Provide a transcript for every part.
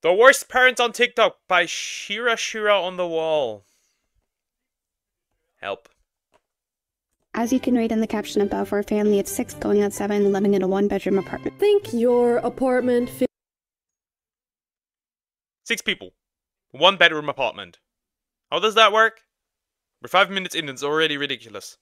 The Worst Parents on TikTok by Shira on the Wall. Help. As you can read in the caption above, we're a family of 6 going on 7 living in a 1-bedroom apartment. Think your apartment 6 people. 1-bedroom apartment. How does that work? We're 5 minutes in and it's already ridiculous.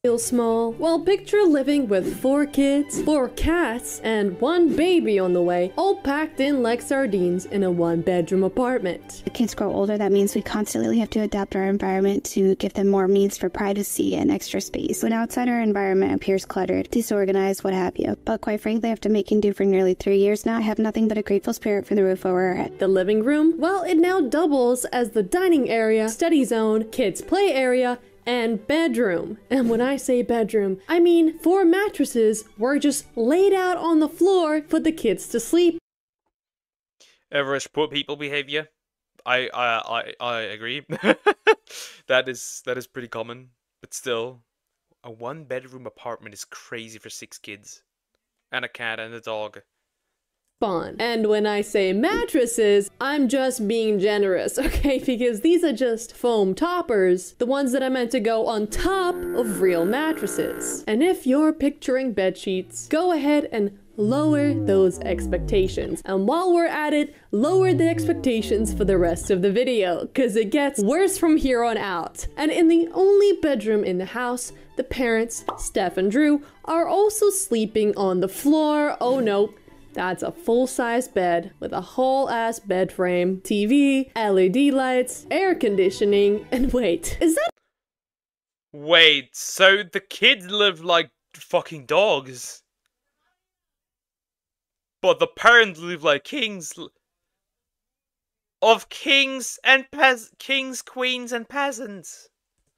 feels small? Well, picture living with 4 kids, 4 cats, and 1 baby on the way, all packed in like sardines in a 1-bedroom apartment. The kids grow older, that means we constantly have to adapt our environment to give them more needs for privacy and extra space. When outside our environment appears cluttered, disorganized, what have you. But quite frankly, after making do for nearly 3 years now, I have nothing but a grateful spirit for the roof over our head. The living room? Well, it now doubles as the dining area, study zone, kids' play area, and bedroom. And when I say bedroom, I mean 4 mattresses were just laid out on the floor for the kids to sleep. Average poor people behavior. I agree. that is pretty common, but still, a 1-bedroom apartment is crazy for 6 kids and a cat and a dog. Fun. And when I say mattresses, I'm just being generous, okay? Because these are just foam toppers, the ones that are meant to go on top of real mattresses. And if you're picturing bed sheets, go ahead and lower those expectations. And while we're at it, lower the expectations for the rest of the video, because it gets worse from here on out. And in the only bedroom in the house, the parents, Steph and Drew, are also sleeping on the floor. Oh no. That's a full-size bed with a whole-ass bed frame, TV, LED lights, air conditioning, and wait, is that— Wait, so the kids live like fucking dogs? But the parents live like kings of kings and kings, queens, and peasants.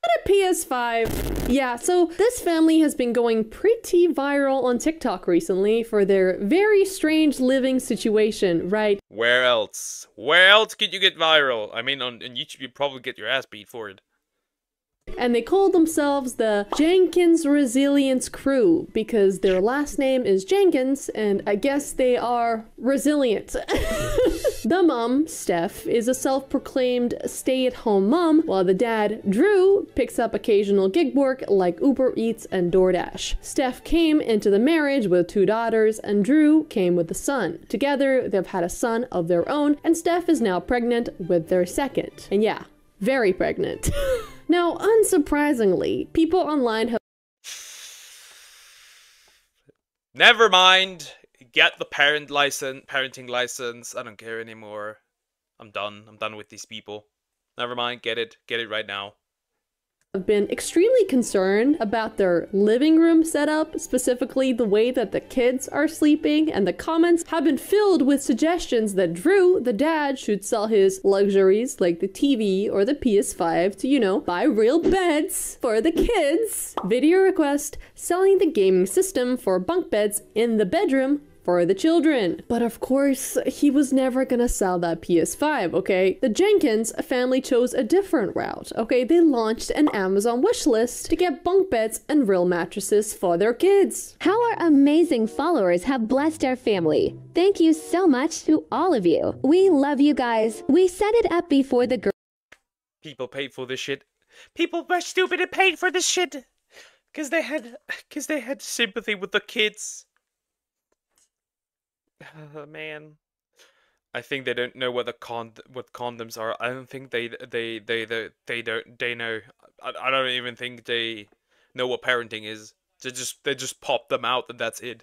a PS5? Yeah, so this family has been going pretty viral on TikTok recently for their very strange living situation, right? Where else? Where else could you get viral? I mean, on YouTube you'd probably get your ass beat for it. And they call themselves the Jenkins Resilience Crew because their last name is Jenkins, and I guess they are resilient. The mom, Steph, is a self-proclaimed stay-at-home mom, while the dad, Drew, picks up occasional gig work like Uber Eats and DoorDash. Steph came into the marriage with 2 daughters, and Drew came with a son. Together, they've had a son of their own, and Steph is now pregnant with their second. And yeah, very pregnant. Now, unsurprisingly, people online have— Never mind. Get the parenting license. I don't care anymore. I'm done. I'm done with these people. Never mind. Get it. Get it right now. Have been extremely concerned about their living room setup, specifically the way that the kids are sleeping, and the comments have been filled with suggestions that Drew, the dad, should sell his luxuries like the TV or the PS5 to, you know, buy real beds for the kids. Video request selling the gaming system for bunk beds in the bedroom for the children. But of course, he was never gonna sell that PS5, okay? The Jenkins family chose a different route, okay? They launched an Amazon wish list to get bunk beds and real mattresses for their kids. How our amazing followers have blessed our family. Thank you so much to all of you. We love you guys. We set it up before the girl. People paid for this shit. People were stupid and paid for this shit. Cause they had sympathy with the kids. Man, I think they don't know what what condoms are. I don't think they know. I don't even think they know what parenting is. They just pop them out and that's it.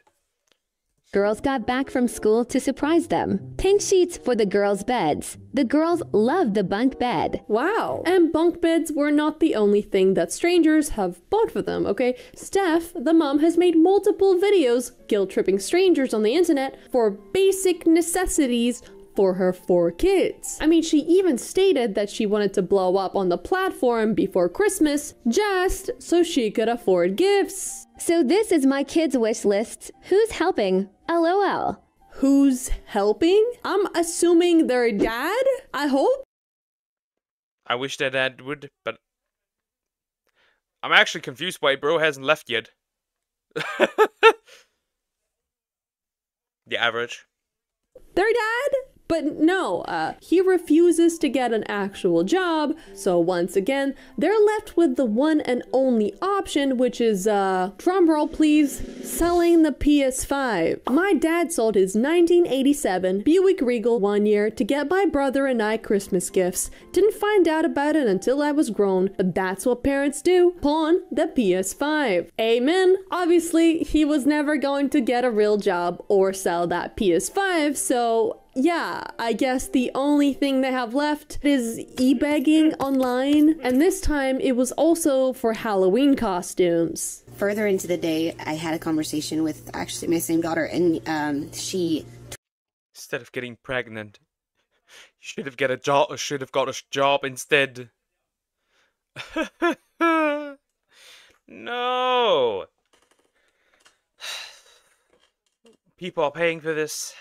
Girls got back from school to surprise them. Pink sheets for the girls' beds. The girls love the bunk bed. Wow. And bunk beds were not the only thing that strangers have bought for them, okay? Steph, the mom, has made multiple videos guilt-tripping strangers on the internet for basic necessities for her 4 kids. I mean, she even stated that she wanted to blow up on the platform before Christmas just so she could afford gifts. So this is my kids' wish list. Who's helping? LOL. Who's helping? I'm assuming their dad? I hope? I wish their dad would, but I'm actually confused why bro hasn't left yet. The average. Their dad? But no, he refuses to get an actual job, so once again, they're left with the one and only option, which is, drumroll please, selling the PS5. My dad sold his 1987 Buick Regal one year to get my brother and I Christmas gifts. Didn't find out about it until I was grown, but that's what parents do. Pawn the PS5. Amen. Obviously, he was never going to get a real job or sell that PS5, so yeah, I guess the only thing they have left is e-begging online, and this time it was also for Halloween costumes. Further into the day, I had a conversation with actually my same daughter, and she... Instead of getting pregnant, you should have got a job. Should have got a job instead. No. People are paying for this.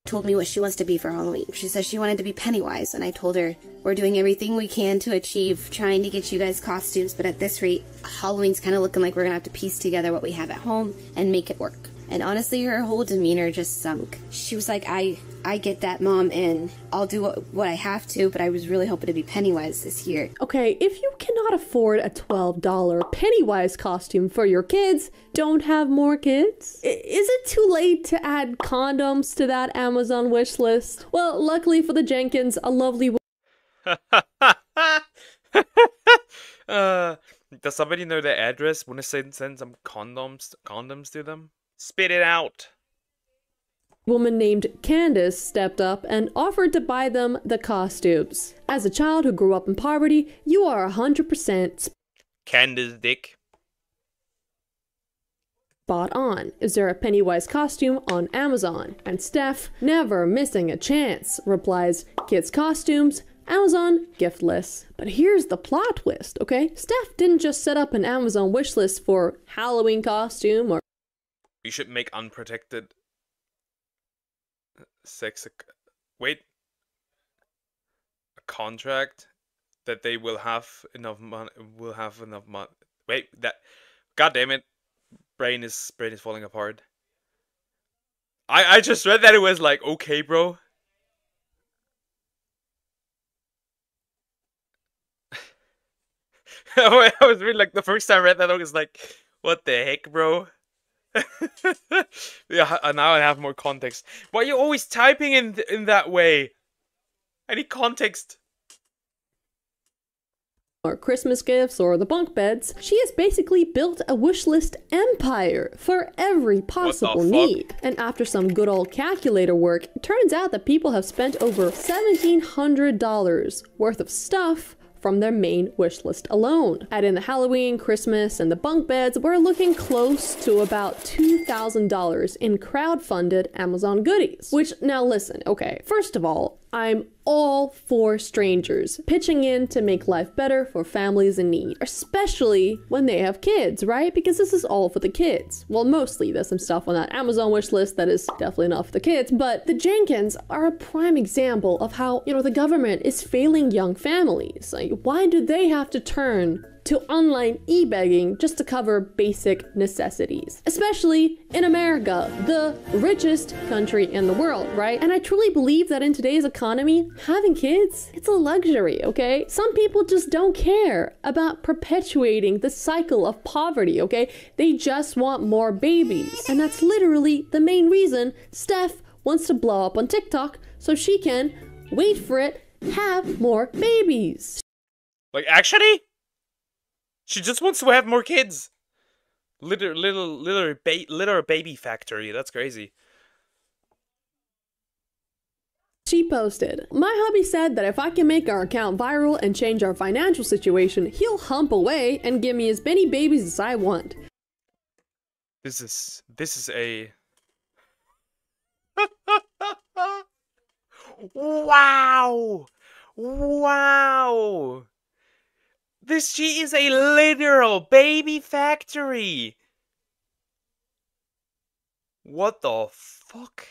told me what she wants to be for Halloween. She says she wanted to be Pennywise, and I told her we're doing everything we can to achieve trying to get you guys costumes, but at this rate, Halloween's kind of looking like we're gonna have to piece together what we have at home and make it work. And honestly, her whole demeanor just sunk. She was like, I get that, Mom, and I'll do what I have to, but I was really hoping to be Pennywise this year. Okay, if you cannot afford a $12 Pennywise costume for your kids, don't have more kids? Is it too late to add condoms to that Amazon wish list? Well, luckily for the Jenkins, a lovely Does somebody know their address? Want to send some condoms to them? Spit it out. woman named Candace stepped up and offered to buy them the costumes. As a child who grew up in poverty, you are 100% Candace dick. spot on. Is there a Pennywise costume on Amazon? And Steph, never missing a chance, replies, kids costumes, Amazon gift list. But here's the plot twist, okay? Steph didn't just set up an Amazon wish list for Halloween costume or You should make unprotected sex. Wait. A contract that they will have enough money. Will have enough money. Wait, that. God damn it. Brain is falling apart. I just read that it was like, okay, bro. I was really like, the first time I read that, I was like, what the heck, bro? Yeah, now I have more context. Why are you always typing in that way? I need context. Christmas gifts or the bunk beds, she has basically built a wish list empire for every possible need. And after some good old calculator work, it turns out that people have spent over $1,700 worth of stuff from their main wish list alone. Add in the Halloween, Christmas, and the bunk beds, we're looking close to about $2,000 in crowdfunded Amazon goodies. Which, now listen, okay, first of all, I'm all for strangers pitching in to make life better for families in need, especially when they have kids, right? Because this is all for the kids. Well, mostly there's some stuff on that Amazon wish list that is definitely not for the kids, but the Jenkins are a prime example of how, the government is failing young families. Like, why do they have to turn to online e-begging just to cover basic necessities? Especially in America, the richest country in the world, right? And I truly believe that in today's economy, having kids, it's a luxury, okay? Some people just don't care about perpetuating the cycle of poverty, okay? They just want more babies. And that's literally the main reason Steph wants to blow up on TikTok so she can, wait for it, have more babies. Like, actually? She just wants to have more kids. Little baby factory. That's crazy. She posted, my hubby said that if I can make our account viral and change our financial situation, he'll hump away and give me as many babies as I want. This is a wow. Wow. She is a literal baby factory. What the fuck?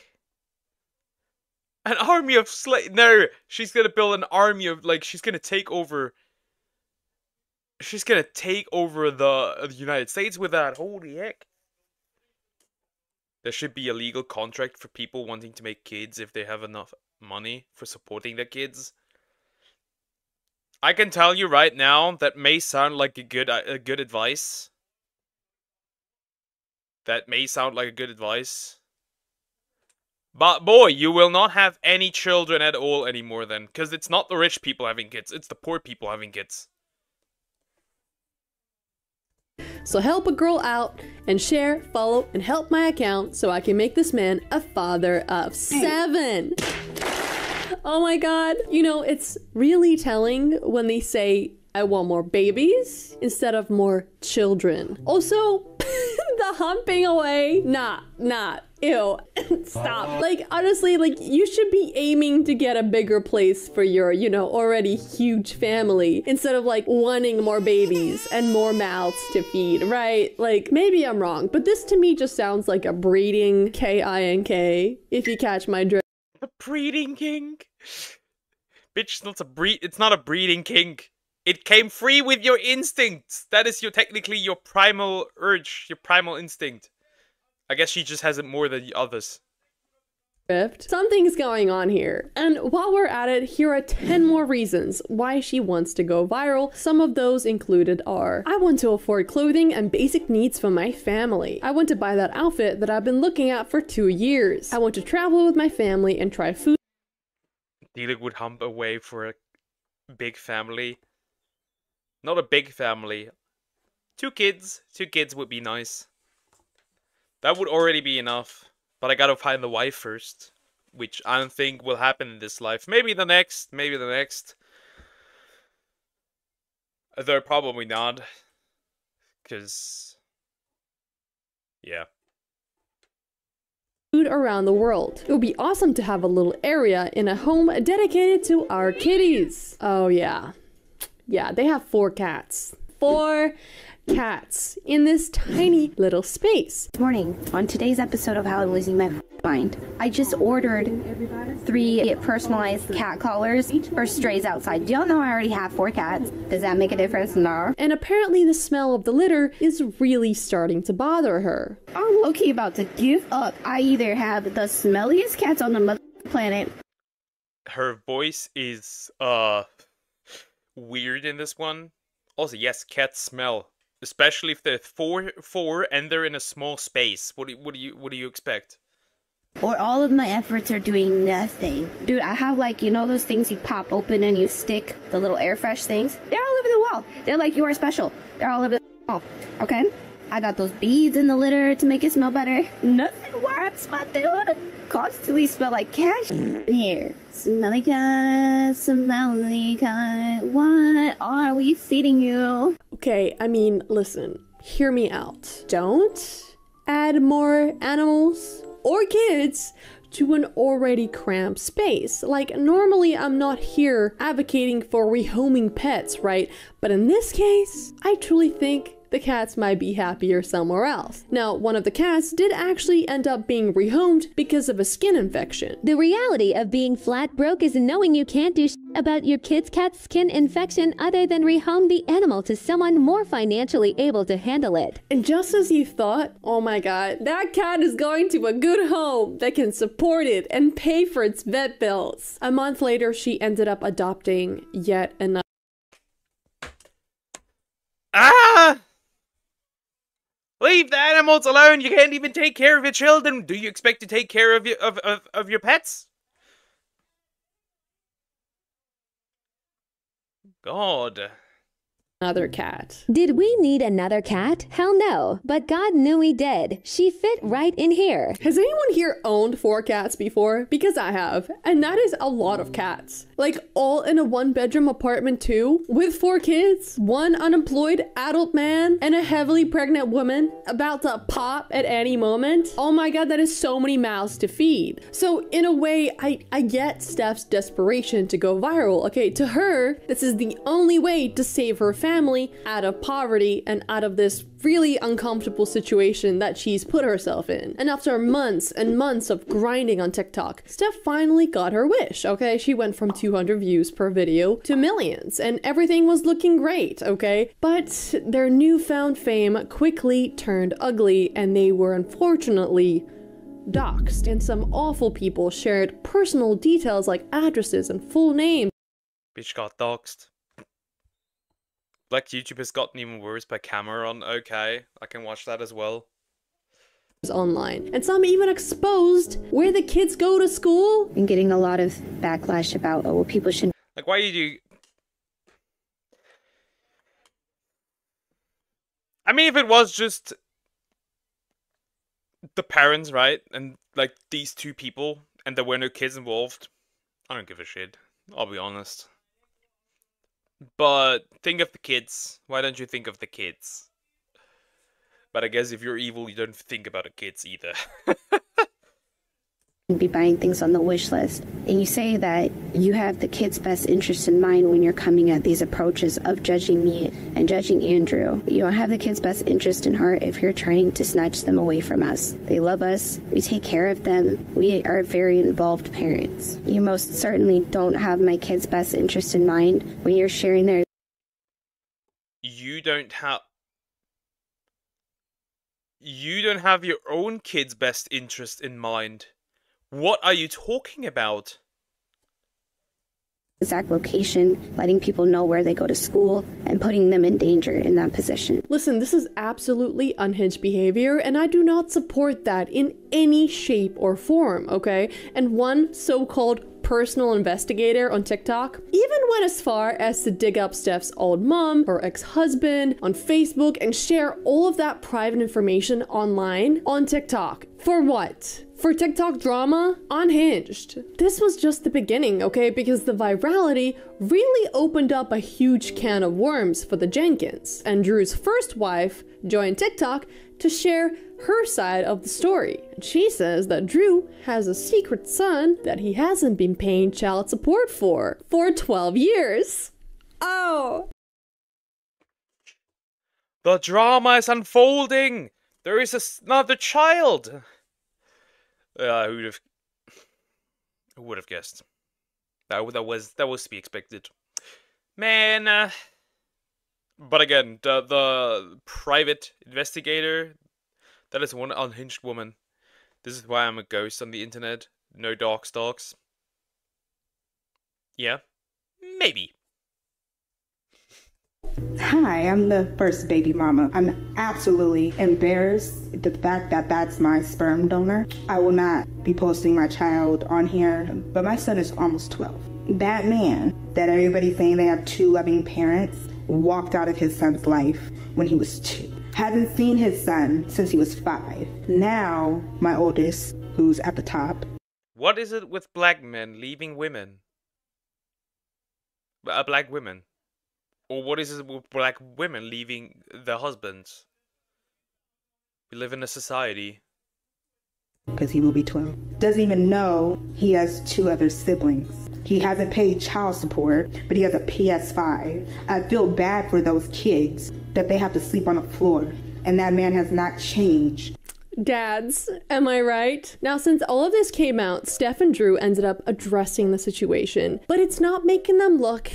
An army of No, she's gonna build an army of, she's gonna take over. She's gonna take over the United States with that. Holy heck. There should be a legal contract for people wanting to make kids if they have enough money for supporting their kids. I can tell you right now, that may sound like a good advice. That may sound like a good advice. But boy, you will not have any children at all anymore then. Because it's not the rich people having kids, it's the poor people having kids. So help a girl out and share, follow, and help my account so I can make this man a father of 7. Oh my god. You know, it's really telling when they say, I want more babies instead of more children. Also, the humping away. Nah. Ew. Stop. Like, honestly, like, you should be aiming to get a bigger place for your, you know, already huge family instead of, like, wanting more babies and more mouths to feed, right? Like, maybe I'm wrong, but this to me just sounds like a breeding K-I-N-K, if you catch my drift. A breeding kink? Bitch, it's not a breeding kink. It came free with your instincts. That is technically your primal urge, your primal instinct. I guess she just has it more than the others. Something's going on here. And while we're at it, here are 10 more reasons why she wants to go viral. Some of those included are: I want to afford clothing and basic needs for my family. I want to buy that outfit that I've been looking at for 2 years. I want to travel with my family and try food. Dealing would hump away for a big family. Not a big family. 2 kids. 2 kids would be nice. That would already be enough. But I gotta find the wife first. Which I don't think will happen in this life. Maybe the next. Maybe the next. Though probably not. Because... yeah. Food around the world. It would be awesome to have a little area in a home dedicated to our kitties. Oh yeah. Yeah, they have 4 cats. 4 cats in this tiny little space. Good morning. On today's episode of How I'm Losing My Mind, I just ordered 3 personalized cat collars for strays outside. Do y'all know I already have 4 cats? Does that make a difference? No. And apparently the smell of the litter is really starting to bother her. I'm low-key about to give up. I either have the smelliest cats on the mother planet. Her voice is, weird in this one. Also, yes, cats smell. Especially if they're four and they're in a small space. What do you expect? Or all of my efforts are doing nothing. Dude, I have, like, you know those things you pop open and you stick, the little air fresh things? They're all over the wall. They're like, you are special. They're all over the wall. Okay? I got those beads in the litter to make it smell better. Nothing works, but they would constantly smell like cash here. Smelly cat, what are we feeding you? Okay, I mean, listen, hear me out. Don't add more animals or kids to an already cramped space. Like, normally I'm not here advocating for rehoming pets, right? But in this case, I truly think the cats might be happier somewhere else. Now, one of the cats did actually end up being rehomed because of a skin infection. The reality of being flat broke is knowing you can't do about your kid's cat's skin infection other than rehome the animal to someone more financially able to handle it. And just as you thought, oh my god, that cat is going to a good home that can support it and pay for its vet bills. A month later, she ended up adopting yet another. Ah! Leave the animals alone! You can't even take care of your children! Do you expect to take care of your pets? God. Another cat. Did we need another cat? Hell no. But God knew we did. She fit right in here. Has anyone here owned 4 cats before? Because I have. And that is a lot of cats. Like, all in a 1-bedroom apartment too? With 4 kids? 1 unemployed adult man? And a heavily pregnant woman about to pop at any moment? Oh my god, that is so many mouths to feed. So in a way, I get Steph's desperation to go viral. Okay, to her, this is the only way to save her family out of poverty and out of this really uncomfortable situation that she's put herself in. And after months and months of grinding on TikTok, Steph finally got her wish, okay? She went from 200 views per video to millions, and everything was looking great, okay? But their newfound fame quickly turned ugly, and they were unfortunately doxxed, and some awful people shared personal details like addresses and full names. Bitch got doxed. Like, YouTube has gotten even worse by Cameron. Okay, I can watch that as well. Online, and some even exposed where the kids go to school. And getting a lot of backlash about, oh, well, people shouldn't. Like, why do you... I mean, if it was just the parents, right? And, like, these two people, and there were no kids involved, I don't give a shit. I'll be honest. But think of the kids. Why don't you think of the kids? But I guess if you're evil, you don't think about the kids either. Be buying things on the wish list. And you say that you have the kids' best interest in mind when you're coming at these approaches of judging me and judging Andrew. You don't have the kids' best interest in heart if you're trying to snatch them away from us. They love us. We take care of them. We are very involved parents. You most certainly don't have my kids' best interest in mind when you're sharing their... You don't have your own kids' best interest in mind. What are you talking about? exact location, letting people know where they go to school, and putting them in danger in that position. Listen, this is absolutely unhinged behavior, and I do not support that in any shape or form, okay? And one so-called personal investigator on TikTok even went as far as to dig up Steph's old mom or ex-husband on Facebook and share all of that private information online on TikTok. For what? For TikTok drama? Unhinged. This was just the beginning, okay? Because the virality really opened up a huge can of worms for the Jenkins. And Drew's first wife joined TikTok to share her side of the story. She says that Drew has a secret son that he hasn't been paying child support for 12 years. Oh! The drama is unfolding! There is another child! Who would have guessed? That was to be expected. Man, but again, the private investigator, that is one unhinged woman. This is why I'm a ghost on the internet. No dogs. Yeah, maybe. Hi, I'm the first baby mama. I'm absolutely embarrassed at the fact that that's my sperm donor. I will not be posting my child on here, but my son is almost 12. That man that everybody's saying they have two loving parents walked out of his son's life when he was 2. Hasn't seen his son since he was 5. Now, my oldest, who's at the top. What is it with black men leaving women? Black women? Or what is it with black women leaving their husbands? We live in a society. Because he will be 12. Doesn't even know he has 2 other siblings. He hasn't paid child support, but he has a PS5. I feel bad for those kids that they have to sleep on the floor. And that man has not changed. Dads, am I right? Now, since all of this came out, Steph and Drew ended up addressing the situation, but it's not making them look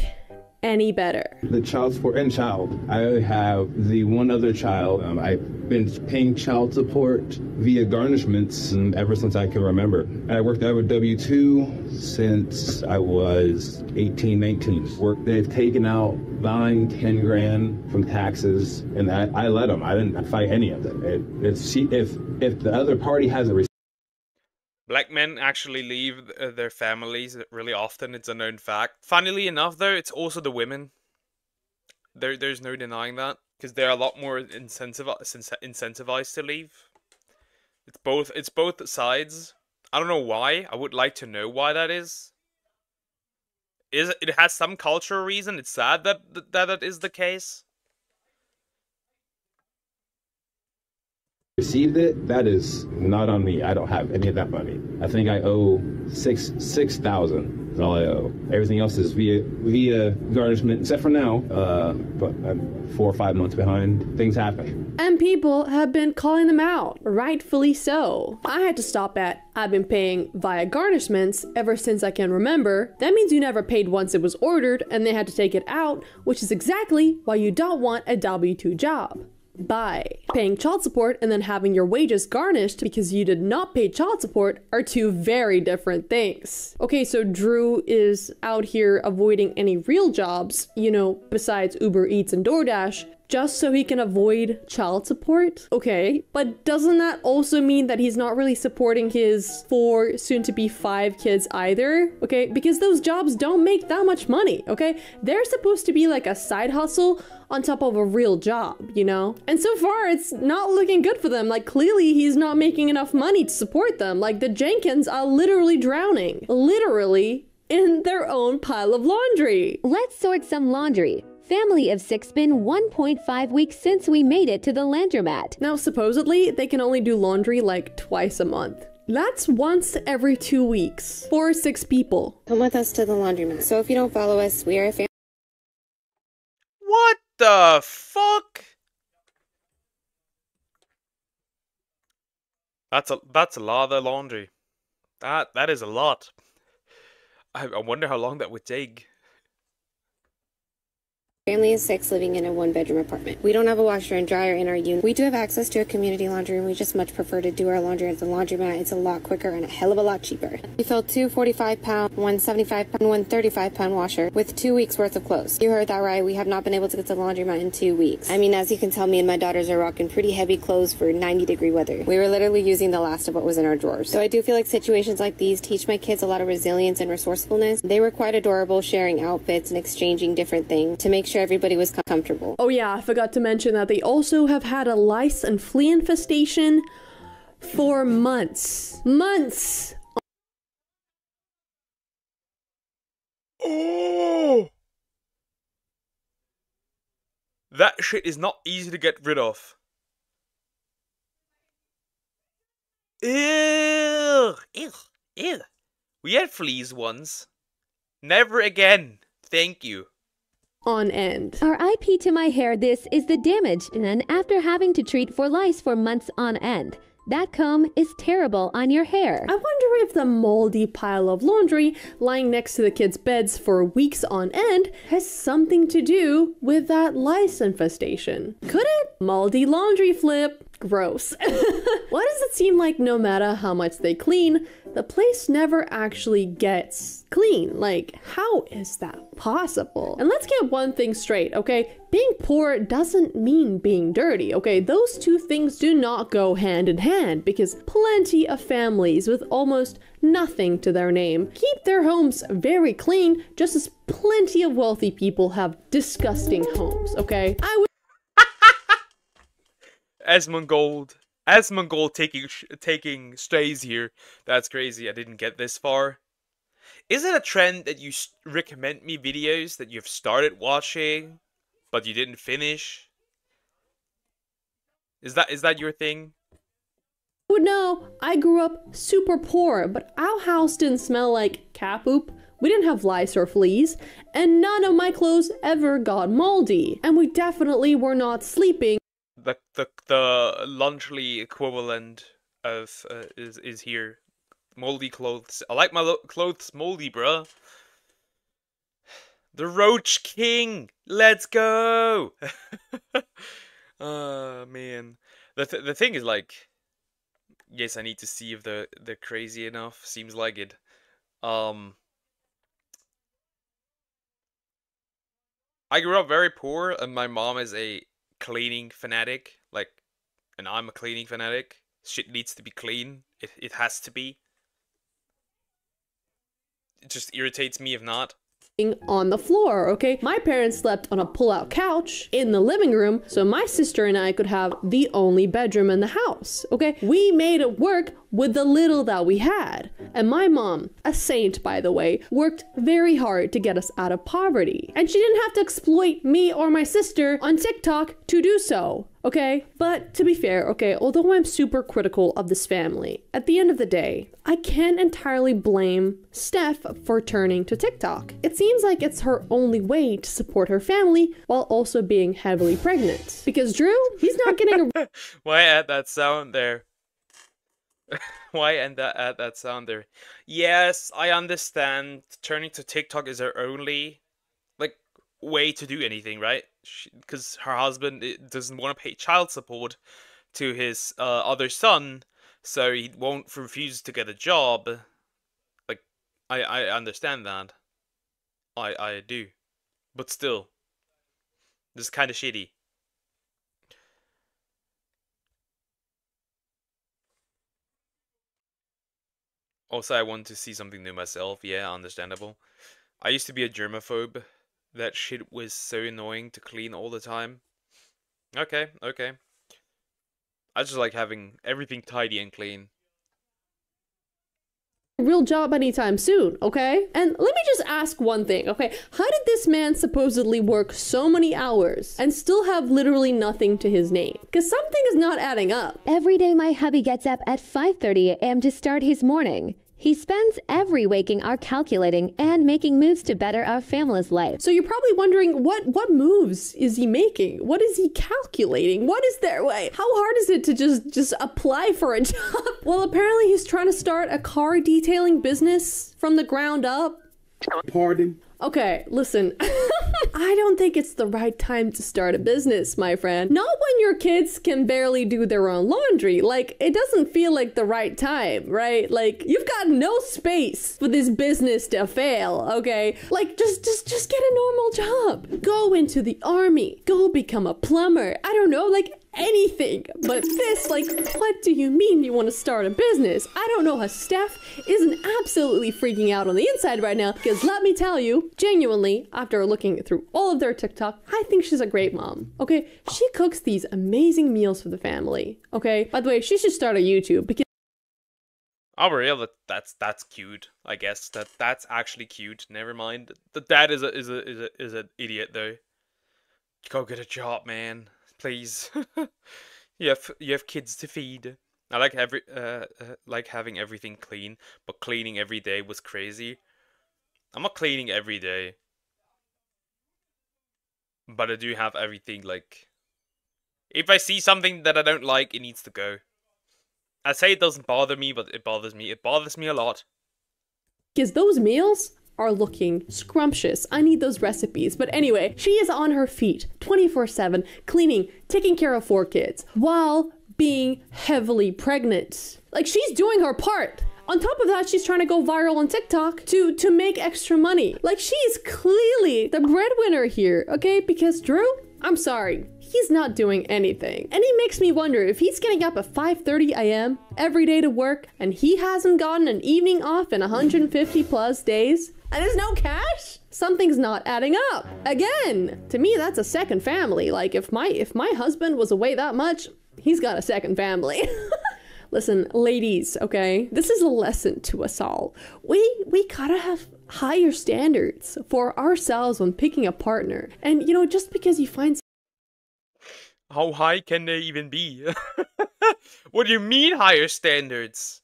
any better. The child support and child. I have the one other child. I've been paying child support via garnishments ever since I can remember. I worked out with W-2 since I was 18, 19. They've taken out 9, 10 grand from taxes, and I let them. I didn't fight any of them. If the other party has a Black men actually leave their families really often. It's a known fact. Funnily enough, though, it's also the women. There's no denying that, because they're a lot more incentivized to leave. It's both sides. I don't know why. I would like to know why that is. It has some cultural reason. It's sad that is the case. Received it, that is not on me. I don't have any of that money. I think I owe $6,000 is all I owe. Everything else is via garnishment, except for now. But I'm 4 or 5 months behind. Things happen. And people have been calling them out, rightfully so. I had to stop at, I've been paying via garnishments ever since I can remember. That means you never paid once it was ordered and they had to take it out, which is exactly why you don't want a W-2 job. by paying child support and then having your wages garnished because you did not pay child support are two very different things. Okay, so Drew is out here avoiding any real jobs, you know, besides Uber Eats and DoorDash, just so he can avoid child support? Okay, but doesn't that also mean that he's not really supporting his 4, soon-to-be 5 kids either? Okay, because those jobs don't make that much money, okay? They're supposed to be like a side hustle on top of a real job, you know? And so far, it's not looking good for them. Like, clearly, he's not making enough money to support them. Like, the Jenkins are literally drowning. Literally in their own pile of laundry. Let's sort some laundry. Family of 6 been 1.5 weeks since we made it to the laundromat. Now, supposedly, they can only do laundry like twice a month. That's once every 2 weeks for 6 people. Come with us to the laundromat. So if you don't follow us, we are a family. What the fuck? That's a lot of laundry. That is a lot. I wonder how long that would take. Family of 6 living in a 1-bedroom apartment. We don't have a washer and dryer in our unit. We do have access to a community laundry, and we just much prefer to do our laundry at the laundromat. It's a lot quicker and a hell of a lot cheaper. We filled 2 45-pound, 1 75-pound, 1 35-pound washer with 2 weeks worth of clothes. You heard that right. We have not been able to get to the laundromat in 2 weeks. I mean, as you can tell, me and my daughters are rocking pretty heavy clothes for 90-degree weather. We were literally using the last of what was in our drawers. So I do feel like situations like these teach my kids a lot of resilience and resourcefulness. They were quite adorable, sharing outfits and exchanging different things to make sure everybody was comfortable. Oh yeah, I forgot to mention that they also have had a lice and flea infestation for months. Months! Oh! That shit is not easy to get rid of. Ew! Ew! Ew! We had fleas once. Never again. Thank you. On end. RIP to my hair, this is the damage done after having to treat for lice for months on end. That comb is terrible on your hair. I wonder if the moldy pile of laundry lying next to the kids' beds for weeks on end has something to do with that lice infestation. Could it? Moldy laundry flip. Gross. Why does it seem like no matter how much they clean, the place never actually gets clean? Like, how is that possible? And let's get one thing straight, okay? Being poor doesn't mean being dirty, okay? Those two things do not go hand in hand, because plenty of families with almost nothing to their name keep their homes very clean, just as plenty of wealthy people have disgusting homes, okay? Asmongold taking strays here. That's crazy. I didn't get this far. Is it a trend that you recommend me videos that you've started watching, but you didn't finish? Is that your thing? Oh no, I grew up super poor, but our house didn't smell like cat poop. We didn't have lice or fleas, and none of my clothes ever got moldy. And we definitely were not sleeping. The laundry equivalent of is here. Moldy clothes. I like my clothes moldy, bruh. The Roach King. Let's go. Man. The thing is, like, yes, I need to see if they're crazy enough. Seems like it. I grew up very poor, and my mom is a cleaning fanatic, like, and I'm a cleaning fanatic. Shit needs to be clean. It has to be. It just irritates me if not. On the floor, okay? My parents slept on a pull-out couch in the living room, so my sister and I could have the only bedroom in the house, okay? We made it work with the little that we had. And my mom, a saint by the way, worked very hard to get us out of poverty. And she didn't have to exploit me or my sister on TikTok to do so, okay? But to be fair, okay, although I'm super critical of this family, at the end of the day, I can't entirely blame Steph for turning to TikTok. It seems like it's her only way to support her family while also being heavily pregnant. Because Drew, he's not getting a Why add that sound there? Why add that sound there? Yes, I understand. Turning to TikTok is her only. Like, way to do anything, right? Because her husband doesn't want to pay child support to his other son, so he won't refuse to get a job. Like, I understand that. I do. But still, this is kind of shitty. Also, I want to see something new myself. Yeah, understandable. I used to be a germaphobe. That shit was so annoying to clean all the time. Okay, okay. I just like having everything tidy and clean. Real job anytime soon, okay? And let me just ask one thing, okay? How did this man supposedly work so many hours and still have literally nothing to his name? Because something is not adding up. Every day my hubby gets up at 5:30 a.m. to start his morning. He spends every waking hour calculating and making moves to better our family's life. So you're probably wondering, what moves is he making? What is he calculating? What is there? Wait, how hard is it to just apply for a job? Well, apparently he's trying to start a car detailing business from the ground up. Pardon? Okay, listen. I don't think it's the right time to start a business, my friend. Not when your kids can barely do their own laundry. Like, it doesn't feel like the right time, right? Like, you've got no space for this business to fail, okay? Like, just get a normal job. Go into the army. Go become a plumber. I don't know, like, anything. But this, like, what do you mean you want to start a business? I don't know how Steph isn't absolutely freaking out on the inside right now, because let me tell you, genuinely, after looking through all of their TikTok, I think she's a great mom, okay? She cooks these amazing meals for the family, okay? By the way, she should start a YouTube, because Oh, really? That's cute. I guess that's actually cute. Never mind. The dad is an idiot though. Go get a job, man. Please. you have kids to feed. I like having everything clean, but cleaning every day was crazy. I'm not cleaning every day, but I do have everything like. If I see something that I don't like, it needs to go. I say it doesn't bother me, but it bothers me. It bothers me a lot. those meals are looking scrumptious. I need those recipes. But anyway, she is on her feet 24/7, cleaning, taking care of 4 kids, while being heavily pregnant. Like, she's doing her part. On top of that, she's trying to go viral on TikTok to make extra money. Like, she's clearly the breadwinner here, okay? Because Drew, I'm sorry, he's not doing anything. And it makes me wonder if he's getting up at 5:30 a.m. every day to work and he hasn't gotten an evening off in 150 plus days and there's no cash, something's not adding up. Again, to me, that's a second family. Like, if my husband was away that much, he's got a second family. Listen, ladies, okay? This is a lesson to us all. We gotta have higher standards for ourselves when picking a partner. And, you know, just because you find... How high can they even be? What do you mean higher standards?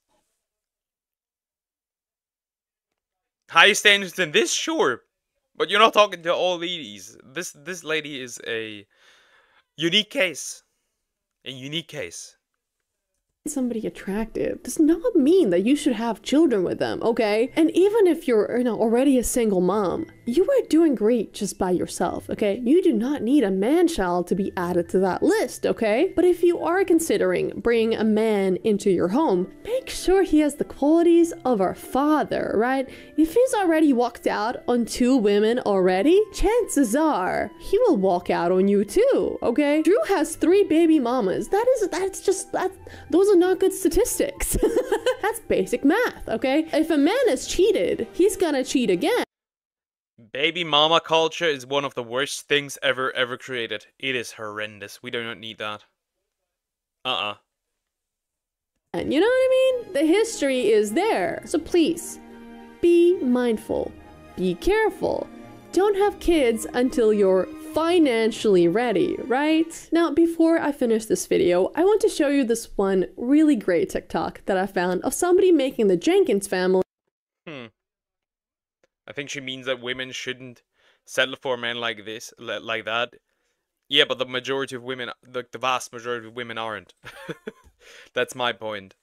Higher standards than this? Sure. But you're not talking to all ladies. This lady is a unique case. A unique case. Somebody attractive does not mean that you should have children with them, okay? And even if you're, you know, already a single mom, you are doing great just by yourself, okay? You do not need a man-child to be added to that list, okay? But if you are considering bringing a man into your home, make sure he has the qualities of our father, right? If he's already walked out on 2 women already, chances are he will walk out on you too, okay? Drew has 3 baby mamas. Those are not good statistics. That's basic math, okay? If a man has cheated, he's gonna cheat again. Baby mama culture is one of the worst things ever created. It is horrendous. We do not need that. And you know what I mean? The history is there. So please, be mindful. Be careful. Don't have kids until you're financially ready, right? Now, before I finish this video, I want to show you this one really great TikTok that I found of somebody making the Jenkins family. I think she means that women shouldn't settle for men like this, like that. Yeah, but the majority of women, the vast majority of women aren't. That's my point.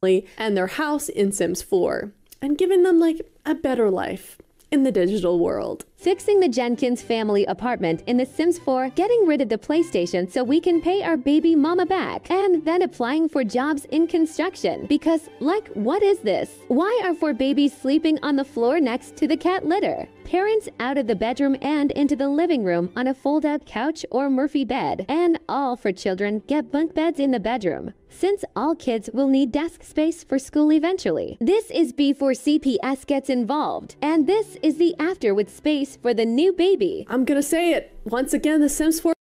And their house in Sims 4, and giving them like a better life. in the digital world. Fixing the Jenkins family apartment in The Sims 4, getting rid of the PlayStation so we can pay our baby mama back, and then applying for jobs in construction. Because, like, what is this? Why are 4 babies sleeping on the floor next to the cat litter? Parents out of the bedroom and into the living room on a fold-out couch or Murphy bed. And all for children get bunk beds in the bedroom, since all kids will need desk space for school eventually. This is before CPS gets involved, and this is the after with space for the new baby. I'm gonna say it. Once again, The Sims 4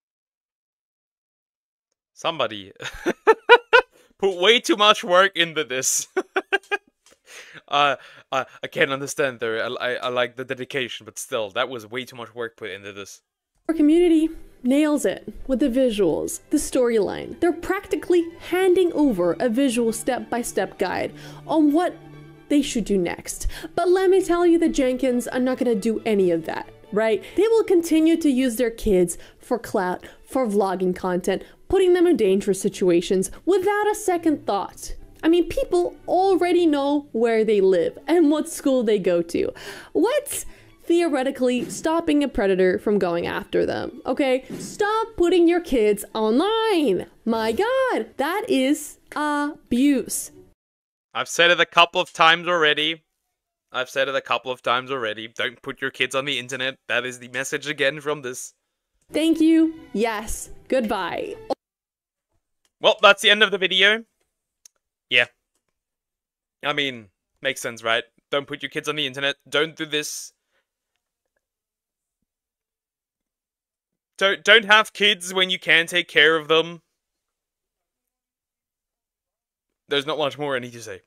Somebody put way too much work into this. I can't understand though. I like the dedication, but still, that was way too much work put into this. Our community nails it with the visuals, the storyline. They're practically handing over a visual step-by-step guide on what they should do next. But let me tell you, the Jenkins are not gonna do any of that, right? They will continue to use their kids for clout, for vlogging content, putting them in dangerous situations without a second thought. I mean, people already know where they live and what school they go to. What's theoretically stopping a predator from going after them? Okay, stop putting your kids online. My God, that is abuse. I've said it a couple of times already. Don't put your kids on the internet. That is the message again from this. Thank you. Yes. Goodbye. Well, that's the end of the video. Yeah. I mean, makes sense, right? Don't put your kids on the internet. Don't do this. Don't have kids when you can take care of them. There's not much more I need to say.